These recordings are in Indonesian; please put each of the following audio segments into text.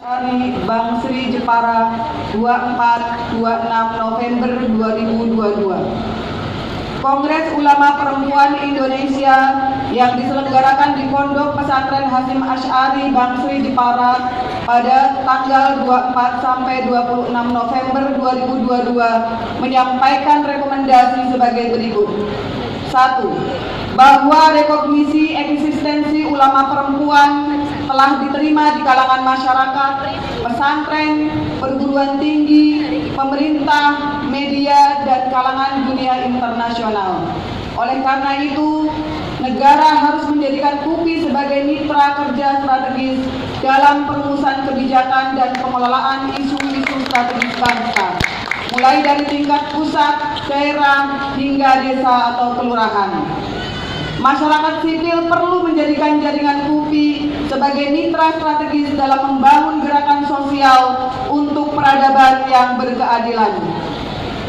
Hari Bangsri Jepara 24-26 November 2022. Kongres Ulama Perempuan Indonesia yang diselenggarakan di Pondok Pesantren Hasyim Asy'ari Bangsri Jepara pada tanggal 24 sampai 26 November 2022 menyampaikan rekomendasi sebagai berikut. 1. Bahwa rekognisi eksistensi ulama perempuan telah diterima di kalangan masyarakat, pesantren, perguruan tinggi, pemerintah, media, dan kalangan dunia internasional. Oleh karena itu, negara harus menjadikan KUPI sebagai mitra kerja strategis dalam perumusan kebijakan dan pengelolaan isu-isu strategis bangsa, mulai dari tingkat pusat, daerah, hingga desa atau kelurahan. Masyarakat sipil perlu menjadikan jaringan KUPI sebagai mitra strategis dalam membangun gerakan sosial untuk peradaban yang berkeadilan.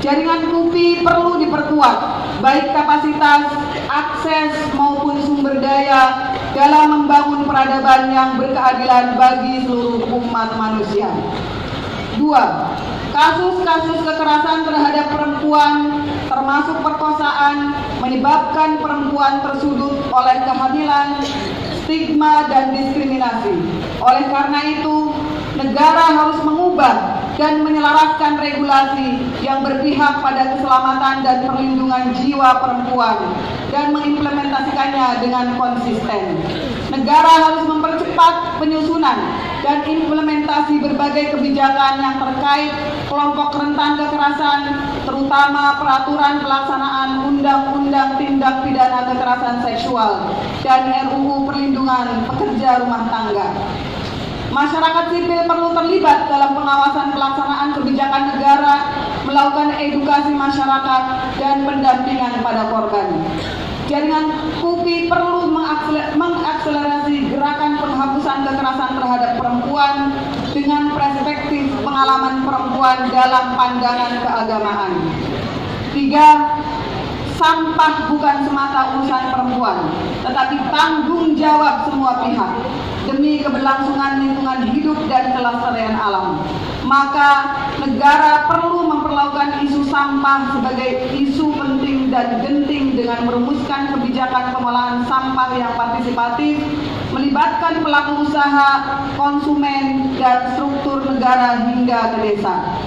Jaringan KUPI perlu diperkuat, baik kapasitas, akses, maupun sumber daya dalam membangun peradaban yang berkeadilan bagi seluruh umat manusia. 2. Kasus-kasus kekerasan terhadap perempuan, termasuk perkosaan, menyebabkan perempuan tersudut oleh kehamilan, stigma, dan diskriminasi. Oleh karena itu, negara harus mengubah dan menyelaraskan regulasi yang berpihak pada keselamatan dan perlindungan jiwa perempuan dan mengimplementasikannya dengan konsisten. Negara harus mempercepat penyusunan dan implementasi berbagai kebijakan yang terkait kelompok rentan kekerasan, terutama peraturan pelaksanaan Undang-Undang Tindak Pidana Kekerasan Seksual dan RUU Perlindungan Pekerja Rumah Tangga. Masyarakat sipil perlu terlibat dalam pengawasan pelaksanaan kebijakan negara, melakukan edukasi masyarakat, dan pendampingan pada korban. Jaringan KUPI perlu mengakselerasi gerakan penghapusan kekerasan terhadap perempuan dengan perspektif pengalaman perempuan dalam pandangan keagamaan. 3. Sampah bukan semata urusan perempuan, tetapi tanggung jawab semua pihak demi keberlangsungan lingkungan hidup dan kelestarian alam. Maka negara perlu memperlakukan isu sampah sebagai isu penting dan genting dengan merumuskan kebijakan pengolahan sampah yang partisipatif, melibatkan pelaku usaha, konsumen, dan struktur negara hingga ke desa.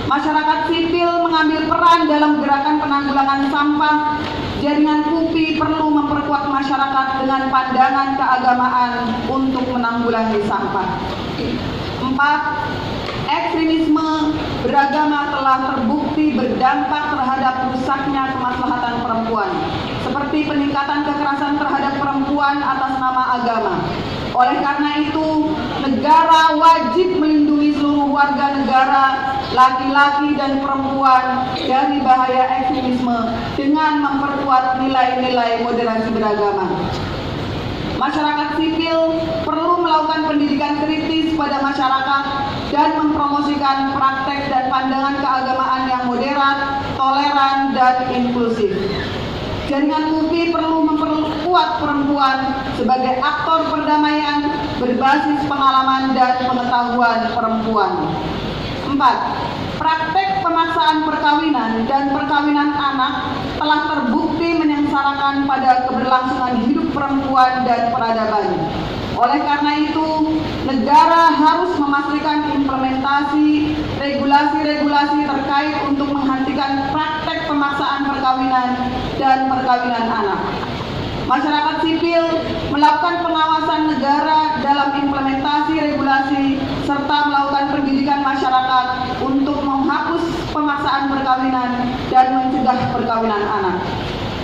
Masyarakat sipil mengambil peran dalam gerakan penanggulangan sampah. Jaringan KUPI perlu memperkuat masyarakat dengan pandangan keagamaan untuk menanggulangi sampah. 4. Ekstremisme beragama telah terbukti berdampak terhadap rusaknya kemaslahatan perempuan, seperti peningkatan kekerasan terhadap perempuan atas nama agama. Oleh karena itu, negara wajib melindungi seluruh warga negara, laki-laki dan perempuan dari bahaya ekstremisme dengan memperkuat nilai-nilai moderasi beragama. Masyarakat sipil perlu melakukan pendidikan kritis pada masyarakat dan mempromosikan praktek dan pandangan keagamaan yang moderat, toleran, dan inklusif. Jaringan KUPI perlu memperkuat perempuan sebagai aktor perdamaian berbasis pengalaman dan pengetahuan perempuan. 4. Praktek pemaksaan perkawinan dan perkawinan anak telah terbukti menyengsarakan pada keberlangsungan hidup perempuan dan peradaban. Oleh karena itu, negara harus memastikan implementasi regulasi-regulasi terkait untuk menghentikan praktek pemaksaan perkawinan dan perkawinan anak. Masyarakat sipil melakukan pengawasan negara dalam implementasi regulasi serta melakukan pendidikan masyarakat untuk menghapus pemaksaan perkawinan dan mencegah perkawinan anak.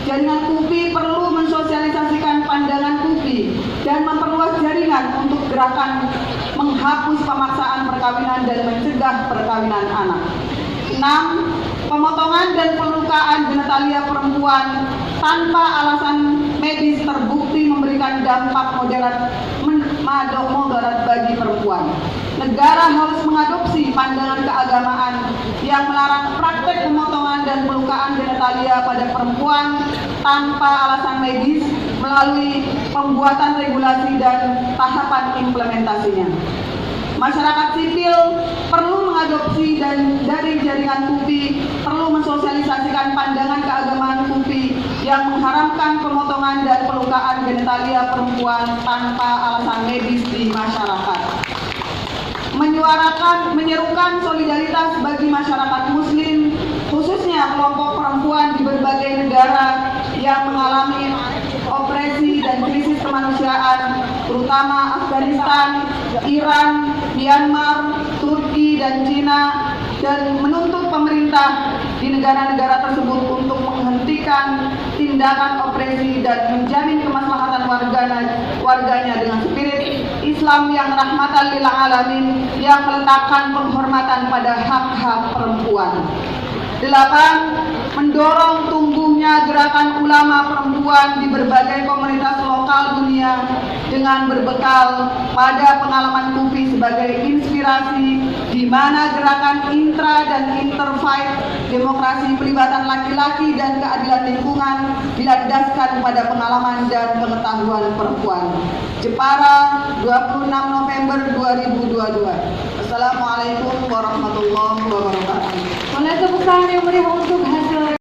Jaringan KUPI perlu mensosialisasikan pandangan KUPI dan memperluas jaringan untuk gerakan menghapus pemaksaan perkawinan dan mencegah perkawinan anak. 6. Pemotongan dan pelukaan genitalia perempuan tanpa alasan medis terbukti memberikan dampak moderat bagi perempuan. Negara harus mengadopsi pandangan keagamaan yang melarang praktek pemotongan dan pelukaan genitalia pada perempuan tanpa alasan medis melalui pembuatan regulasi dan tahapan implementasinya. Masyarakat sipil perlu mengadopsi dan dari jaringan KUPI perlu mensosialisasikan pandangan keagamaan KUPI yang mengharamkan pemotongan dan pelukaan genitalia perempuan tanpa alasan medis di masyarakat. Menyerukan solidaritas bagi masyarakat muslim, khususnya kelompok perempuan di berbagai negara yang mengalami opresi dan krisis kemanusiaan, terutama Afghanistan, Iran, Myanmar, Turki, dan Cina, dan menuntut pemerintah di negara-negara tersebut untuk menghentikan tindakan opresi dan menjamin kemaslahatan warganya dengan spirit Islam yang rahmatan lil alamin yang meletakkan penghormatan pada hak-hak perempuan. 8. Mendorong tumbuhnya gerakan ulama perempuan di berbagai komunitas lokal dunia dengan berbekal pada pengalaman KUPI sebagai inspirasi di mana gerakan intra dan interfaith, demokrasi, pelibatan laki-laki dan keadilan lingkungan dilandaskan pada pengalaman dan pengetahuan perempuan. Jepara, 26 November 2022. Assalamualaikum warahmatullahi wabarakatuh. Oleh tepuk tangan yang meriah untuk